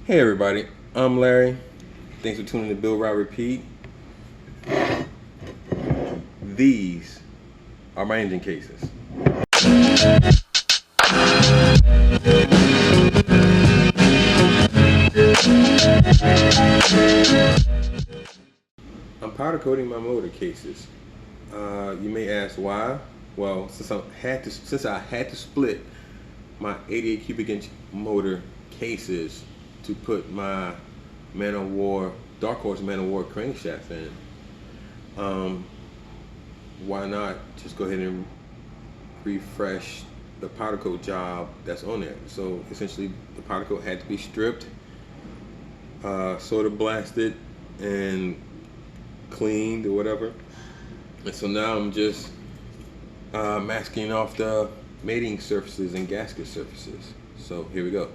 Hey everybody, I'm Larry. Thanks for tuning to Build Ride Repeat. These are my engine cases. I'm powder coating my motor cases. You may ask why. Well, since I had to split my 88 cubic inch motor cases to put my Dark Horse Man of War crankshaft in, why not just go ahead and refresh the powder coat job that's on there? So essentially, the powder coat had to be stripped, soda blasted, and cleaned or whatever. And so now I'm just masking off the mating surfaces and gasket surfaces. So here we go.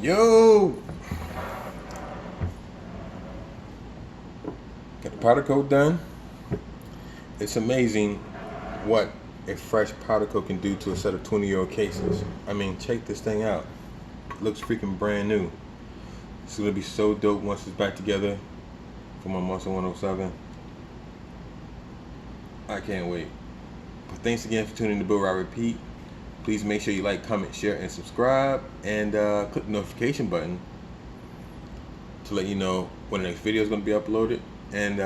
Yo! Got the powder coat done. It's amazing what a fresh powder coat can do to a set of 20-year-old cases. I mean, check this thing out. It looks freaking brand new. It's gonna be so dope once it's back together for my Monster 107. I can't wait. But thanks again for tuning in to Build Ride Repeat. Please make sure you like, comment, share, and subscribe, and click the notification button to let you know when the next video is going to be uploaded. And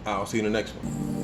I'll see you in the next one.